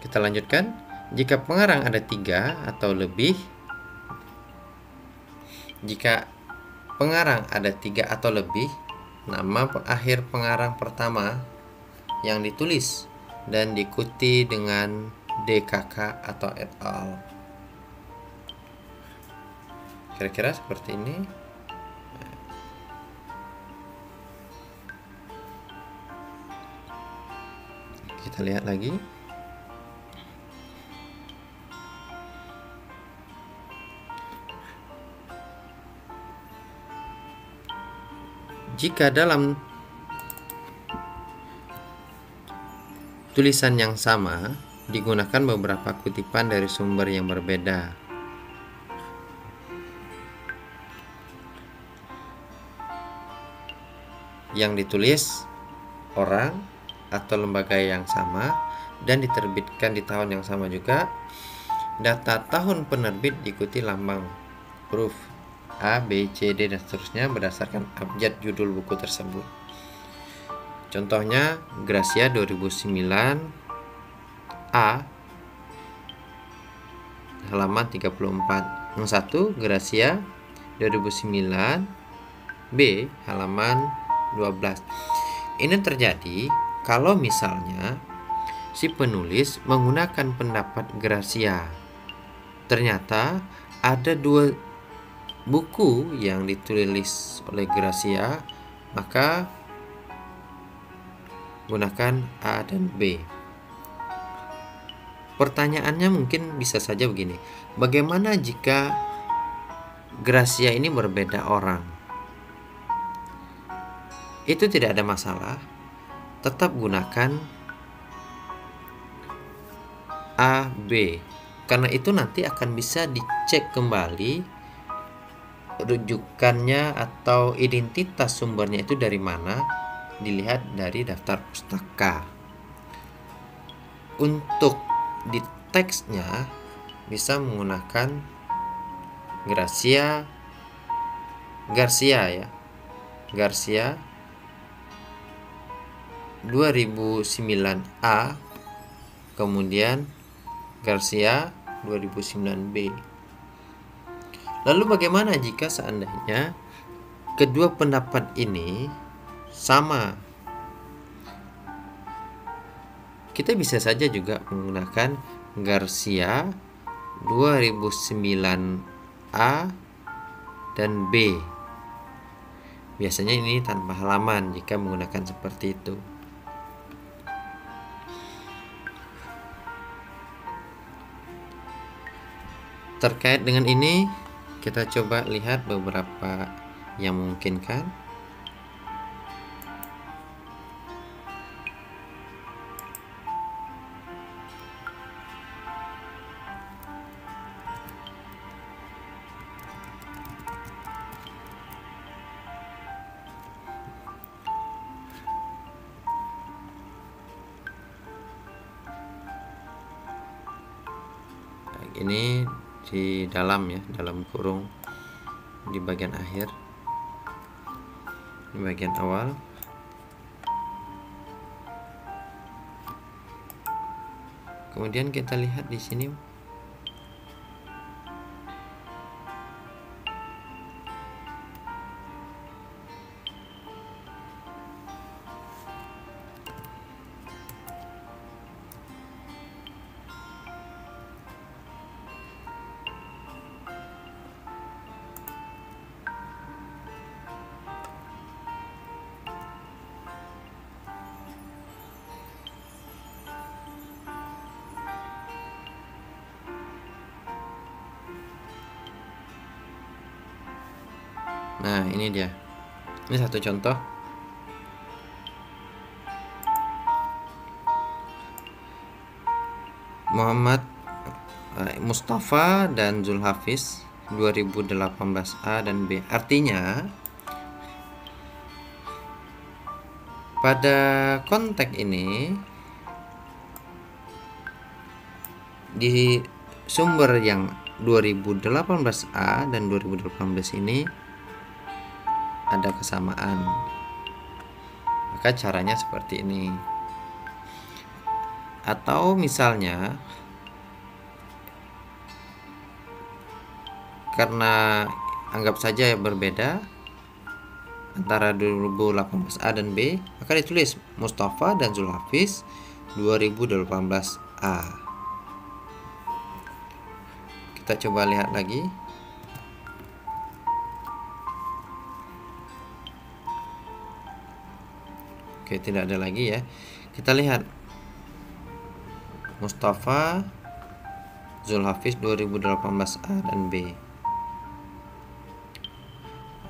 kita lanjutkan. Jika pengarang ada 3 atau lebih, nama akhir pengarang pertama yang ditulis dan diikuti dengan DKK atau et al. Kira-kira seperti ini. Kita lihat lagi. Jika dalam tulisan yang sama digunakan beberapa kutipan dari sumber yang berbeda, yang ditulis orang atau lembaga yang sama dan diterbitkan di tahun yang sama juga, data tahun penerbit diikuti lambang huruf A, B, C, D, dan seterusnya berdasarkan abjad judul buku tersebut. Contohnya Gracia 2009 A halaman 34. Yang satu Gracia 2009 B halaman 12. Ini terjadi kalau misalnya si penulis menggunakan pendapat Gracia. Ternyata ada 2 buku yang ditulis oleh Gracia, maka gunakan A dan B. Pertanyaannya mungkin bisa saja begini, bagaimana jika Gracia ini berbeda orang? Itu tidak ada masalah, tetap gunakan A, B, karena itu nanti akan bisa dicek kembali rujukannya atau identitas sumbernya itu dari mana, dilihat dari daftar pustaka. Untuk di teksnya bisa menggunakan Garcia ya. Garcia 2009A, kemudian Garcia 2009B. Lalu bagaimana jika seandainya kedua pendapat ini sama? Kita bisa saja juga menggunakan Garcia 2009A dan B. Biasanya ini tanpa halaman jika menggunakan seperti itu. Terkait dengan ini, kita coba lihat beberapa yang memungkinkan. Ini di dalam ya, dalam kurung di bagian akhir, di bagian awal. Kemudian kita lihat di sini nah, ini dia. Ini satu contoh. Muhammad Mustafa dan Zulhafiz 2018A dan B. Artinya pada konteks ini di sumber yang 2018A dan 2018 ini ada kesamaan. Maka caranya seperti ini. Atau misalnya karena anggap saja berbeda antara 2018A dan B, maka ditulis Mustafa dan Zulhafiz 2018A. Kita coba lihat lagi. Oke, tidak ada lagi ya. Kita lihat Mustafa Zulhafiz 2018A dan B.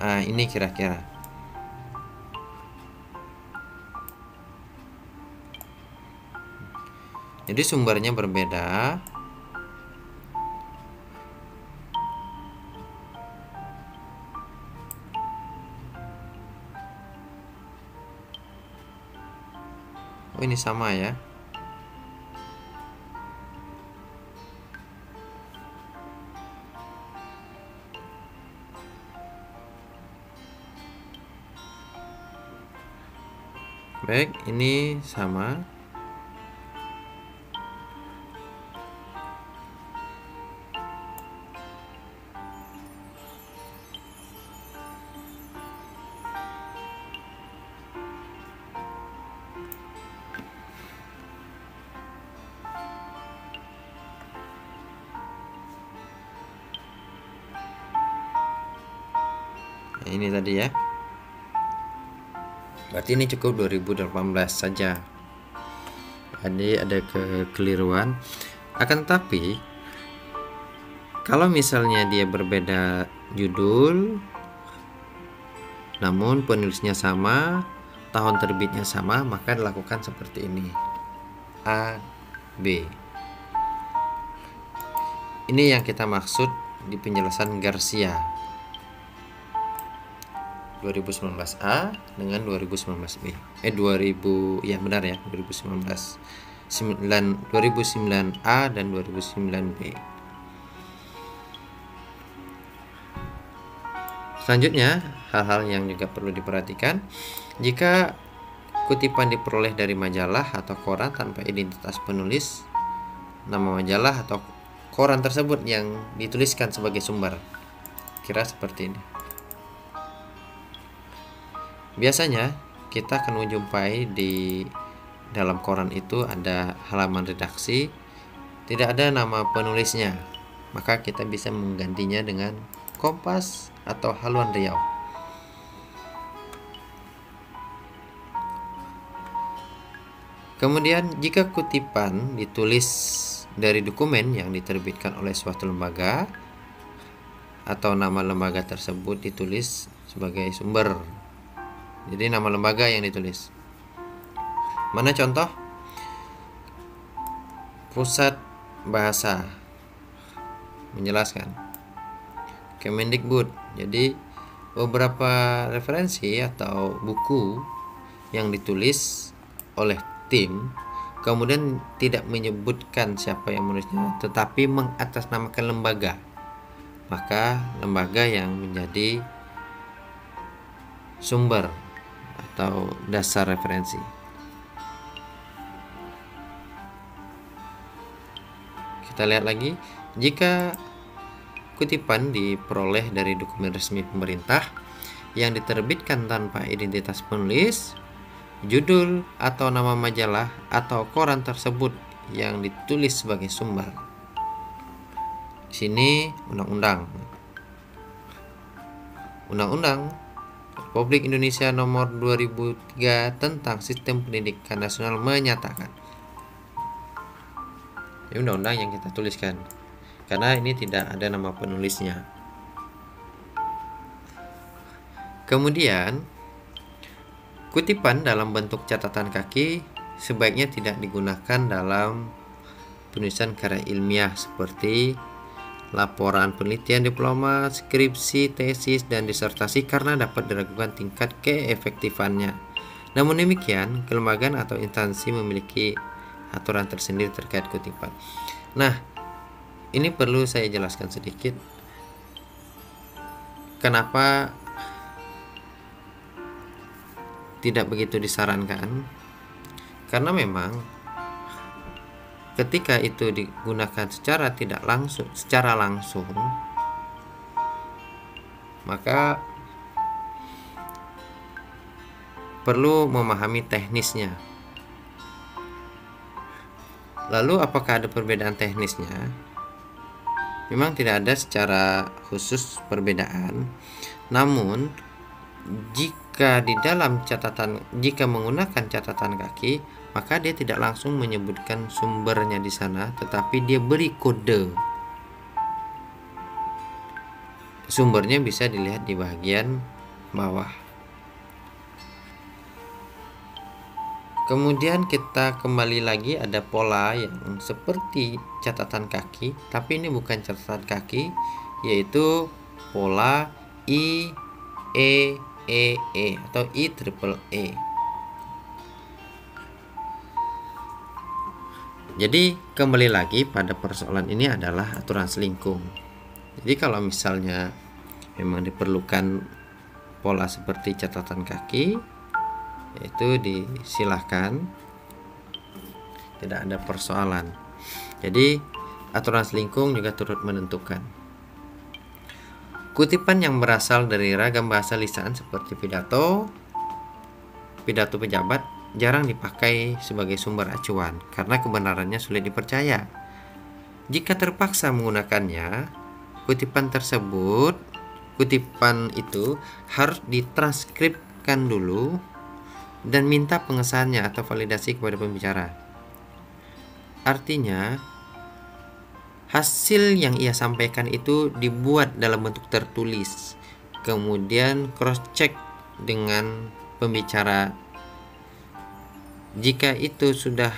Nah, ini kira-kira. Jadi sumbernya berbeda. Oh, ini sama ya. Baik, ini sama. Nah, ini tadi ya. Berarti ini cukup 2018 saja. Jadi ada kekeliruan. Akan tapi kalau misalnya dia berbeda judul namun penulisnya sama, tahun terbitnya sama, maka dilakukan seperti ini. A, B. Ini yang kita maksud di penjelasan Garcia 2019A dengan 2019B. 2000 ya benar ya, 2019. 2009A dan 2009B. Selanjutnya, hal-hal yang juga perlu diperhatikan, jika kutipan diperoleh dari majalah atau koran tanpa identitas penulis, nama majalah atau koran tersebut yang dituliskan sebagai sumber. Kira seperti ini. Biasanya kita akan menjumpai di dalam koran itu ada halaman redaksi, tidak ada nama penulisnya, maka kita bisa menggantinya dengan Kompas atau Haluan Riau. Kemudian jika kutipan ditulis dari dokumen yang diterbitkan oleh suatu lembaga atau nama lembaga tersebut ditulis sebagai sumber, jadi nama lembaga yang ditulis. Mana contoh? Pusat Bahasa menjelaskan, Kemendikbud. Jadi beberapa referensi atau buku yang ditulis oleh tim kemudian tidak menyebutkan siapa yang menulisnya, tetapi mengatasnamakan lembaga, maka lembaga yang menjadi sumber atau dasar referensi. Kita lihat lagi, jika kutipan diperoleh dari dokumen resmi pemerintah yang diterbitkan tanpa identitas penulis, judul atau nama majalah atau koran tersebut yang ditulis sebagai sumber. Di sini undang-undang Republik Indonesia nomor 2003 tentang Sistem Pendidikan Nasional menyatakan. Ini undang-undang yang kita tuliskan, karena ini tidak ada nama penulisnya. Kemudian, kutipan dalam bentuk catatan kaki sebaiknya tidak digunakan dalam penulisan karya ilmiah seperti laporan penelitian diploma, skripsi, tesis, dan disertasi karena dapat diragukan tingkat keefektifannya. Namun demikian, kelembagaan atau instansi memiliki aturan tersendiri terkait kutipan. Nah, ini perlu saya jelaskan sedikit. Kenapa tidak begitu disarankan? Karena memang ketika itu digunakan secara langsung, maka perlu memahami teknisnya. Lalu apakah ada perbedaan teknisnya? Memang tidak ada secara khusus perbedaan. Namun jika menggunakan catatan kaki, maka dia tidak langsung menyebutkan sumbernya di sana, tetapi dia beri kode. Sumbernya bisa dilihat di bagian bawah. Kemudian kita kembali lagi, ada pola yang seperti catatan kaki, tapi ini bukan catatan kaki, yaitu pola IEEE atau IEEE. Jadi kembali lagi pada persoalan ini adalah aturan selingkung. Jadi kalau misalnya memang diperlukan pola seperti catatan kaki, itu disilahkan, tidak ada persoalan. Jadi aturan selingkung juga turut menentukan. Kutipan yang berasal dari ragam bahasa lisan seperti pidato pejabat jarang dipakai sebagai sumber acuan karena kebenarannya sulit dipercaya. Jika terpaksa menggunakannya, kutipan itu harus ditranskripkan dulu dan minta pengesahannya atau validasi kepada pembicara. Artinya, hasil yang ia sampaikan itu dibuat dalam bentuk tertulis, kemudian cross check dengan pembicara. Jika itu sudah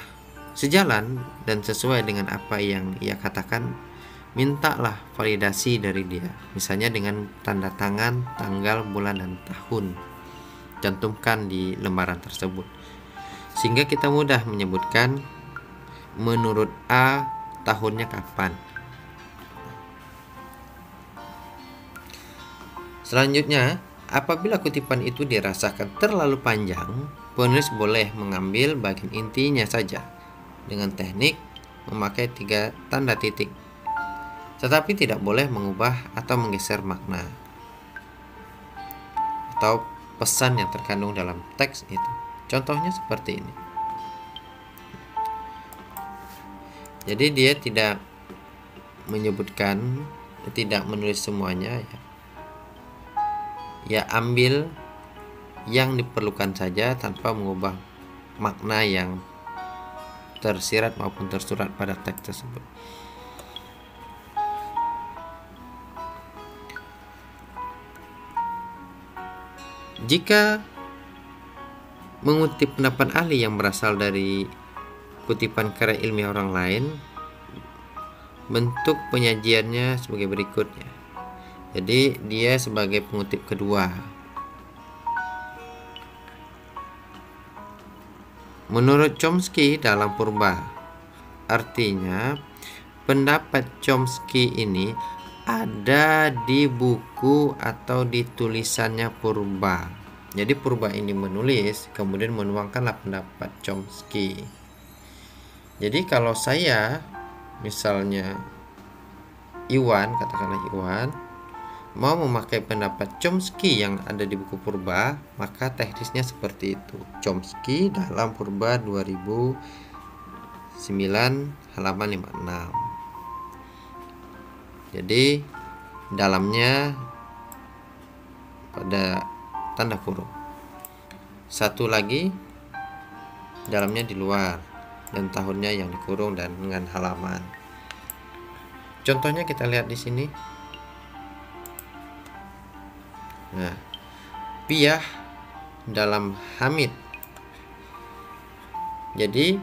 sejalan dan sesuai dengan apa yang ia katakan, mintalah validasi dari dia, misalnya dengan tanda tangan, tanggal, bulan, dan tahun cantumkan di lembaran tersebut, sehingga kita mudah menyebutkan menurut A tahunnya kapan. Selanjutnya, apabila kutipan itu dirasakan terlalu panjang, penulis boleh mengambil bagian intinya saja dengan teknik memakai 3 tanda titik, tetapi tidak boleh mengubah atau menggeser makna atau pesan yang terkandung dalam teks itu. Contohnya seperti ini. Jadi dia tidak menyebutkan, tidak menulis semuanya ya. Ya ambil yang diperlukan saja tanpa mengubah makna yang tersirat maupun tersurat pada teks tersebut. Jika mengutip pendapat ahli yang berasal dari kutipan karya ilmiah orang lain, bentuk penyajiannya sebagai berikutnya. Jadi dia sebagai pengutip kedua. Menurut Chomsky dalam Purba, artinya pendapat Chomsky ini ada di buku atau di tulisannya Purba. Jadi Purba ini menulis, kemudian menuangkanlah pendapat Chomsky. Jadi kalau saya, misalnya Iwan, katakanlah Iwan, mau memakai pendapat Chomsky yang ada di buku Purba, maka teknisnya seperti itu. Chomsky dalam Purba 2009 halaman 56. Jadi dalamnya pada tanda kurung. Satu lagi dalamnya di luar dan tahunnya yang dikurung dan dengan halaman. Contohnya kita lihat di sini. Nah, Piah dalam Hamid. Jadi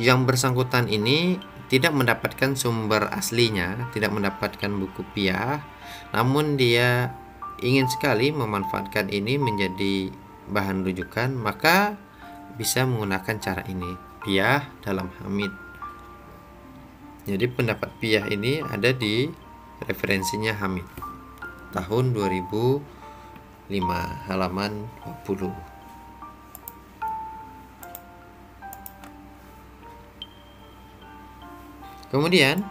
yang bersangkutan ini tidak mendapatkan sumber aslinya, tidak mendapatkan buku Piah, namun dia ingin sekali memanfaatkan ini menjadi bahan rujukan, maka bisa menggunakan cara ini, Piah dalam Hamid. Jadi pendapat Piah ini ada di referensinya Hamid tahun 2005 halaman 20. Kemudian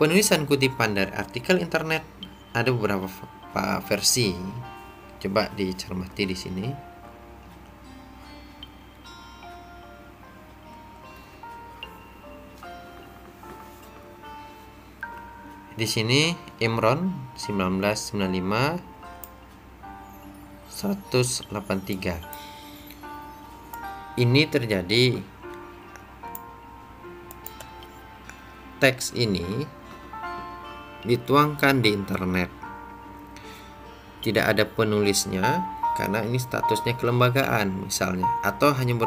penulisan kutipan dari artikel internet ada beberapa versi. Coba dicermati di sini. Di sini Imron 1995 183. Ini terjadi teks ini dituangkan di internet. Tidak ada penulisnya karena ini statusnya kelembagaan misalnya, atau hanya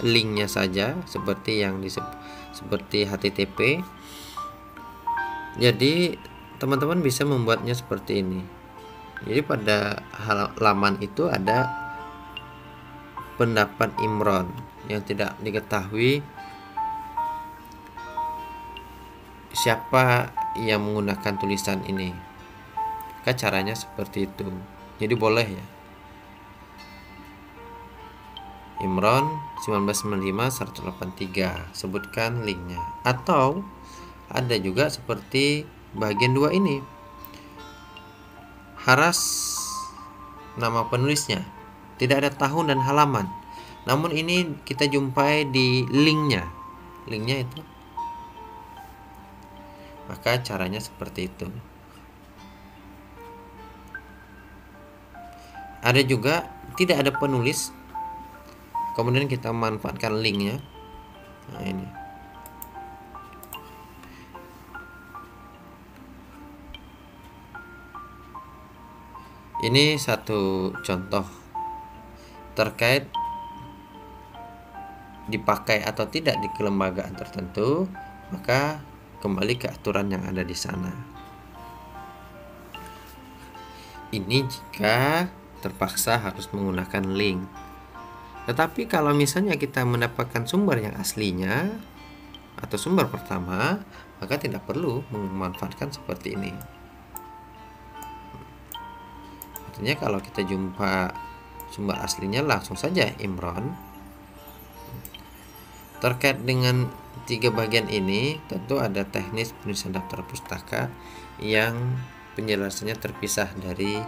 linknya saja seperti yang seperti HTTP. Jadi teman-teman bisa membuatnya seperti ini. Jadi pada halaman itu ada pendapat Imron yang tidak diketahui siapa yang menggunakan tulisan ini. Maka caranya seperti itu. Jadi boleh ya. Imron 1995 183, sebutkan linknya. Atau ada juga seperti bagian 2 ini, Haras nama penulisnya, tidak ada tahun dan halaman, namun ini kita jumpai di linknya itu. Maka caranya seperti itu. Ada juga tidak ada penulis, kemudian kita manfaatkan linknya. Nah ini. Ini satu contoh terkait dipakai atau tidak di kelembagaan tertentu, maka kembali ke aturan yang ada di sana. Ini jika terpaksa harus menggunakan link. Tetapi kalau misalnya kita mendapatkan sumber yang aslinya, atau sumber pertama, maka tidak perlu memanfaatkan seperti ini. Artinya kalau kita jumpa sumber aslinya langsung saja Imron. Terkait dengan 3 bagian ini, tentu ada teknis penulisan daftar pustaka yang penjelasannya terpisah dari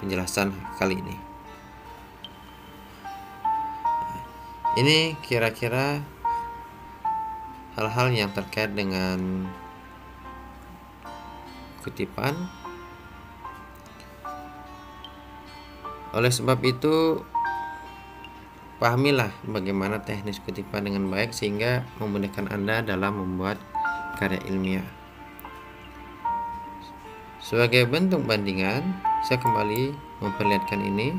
penjelasan kali ini. Ini kira-kira hal-hal yang terkait dengan kutipan. Oleh sebab itu, pahamilah bagaimana teknis kutipan dengan baik sehingga memudahkan Anda dalam membuat karya ilmiah. Sebagai bentuk bandingan, saya kembali memperlihatkan ini.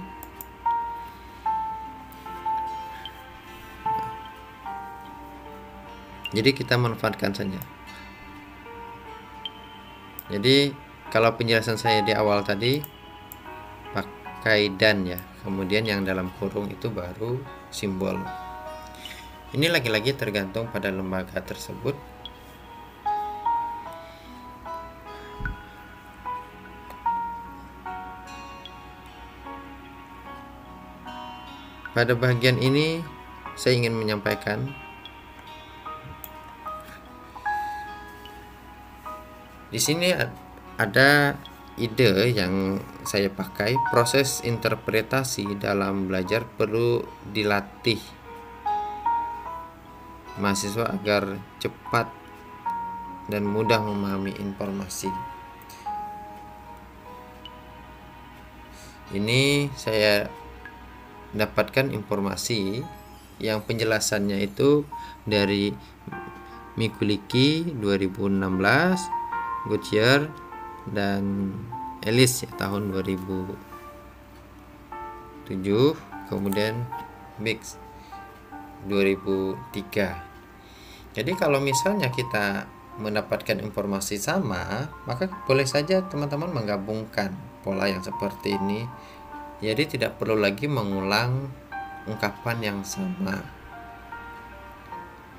Jadi kita manfaatkan saja. Jadi kalau penjelasan saya di awal tadi pakai dan ya, kemudian yang dalam kurung itu baru simbol. Ini lagi-lagi tergantung pada lembaga tersebut. Pada bagian ini saya ingin menyampaikan di sini ada ide yang saya pakai. Proses interpretasi dalam belajar perlu dilatih mahasiswa agar cepat dan mudah memahami informasi. Ini saya dapatkan informasi yang penjelasannya itu dari Mikuliki 2016, Goodyear dan Ellis ya, tahun 2007, kemudian Biggs 2003. Jadi kalau misalnya kita mendapatkan informasi sama, maka boleh saja teman-teman menggabungkan pola yang seperti ini. Jadi tidak perlu lagi mengulang ungkapan yang sama.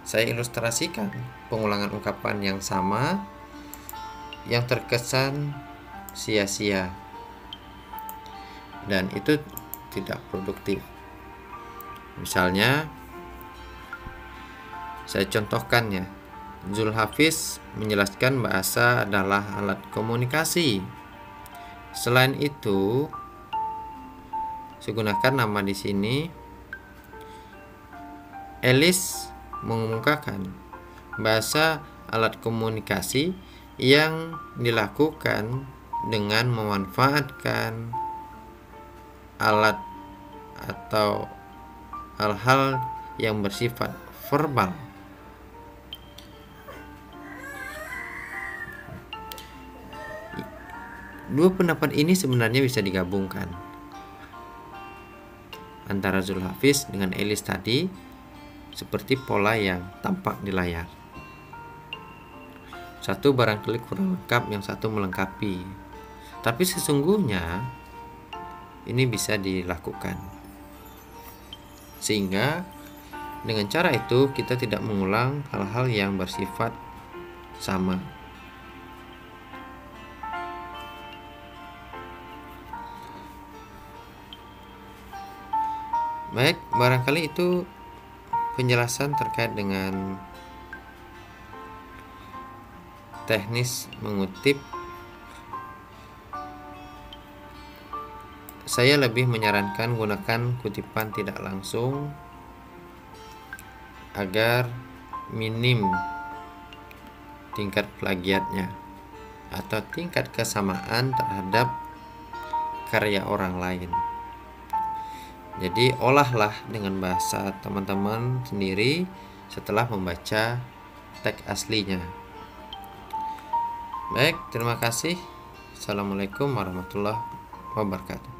Saya ilustrasikan pengulangan ungkapan yang sama yang terkesan sia-sia dan itu tidak produktif. Misalnya saya contohkan ya, Zulhafiz menjelaskan bahasa adalah alat komunikasi. Selain itu, saya gunakan nama di sini. Ellis mengemukakan bahasa alat komunikasi yang dilakukan dengan memanfaatkan alat atau hal-hal yang bersifat verbal. Dua pendapat ini sebenarnya bisa digabungkan antara Zulhafiz dengan Ellis tadi, seperti pola yang tampak di layar. Satu barangkali kurang lengkap, yang satu melengkapi. Tapi sesungguhnya ini bisa dilakukan. Sehingga dengan cara itu kita tidak mengulang hal-hal yang bersifat sama. Baik, barangkali itu penjelasan terkait dengan teknis mengutip. Saya lebih menyarankan gunakan kutipan tidak langsung agar minim tingkat plagiatnya atau tingkat kesamaan terhadap karya orang lain. Jadi olahlah dengan bahasa teman-teman sendiri setelah membaca teks aslinya. Baik, terima kasih. Assalamualaikum warahmatullahi wabarakatuh.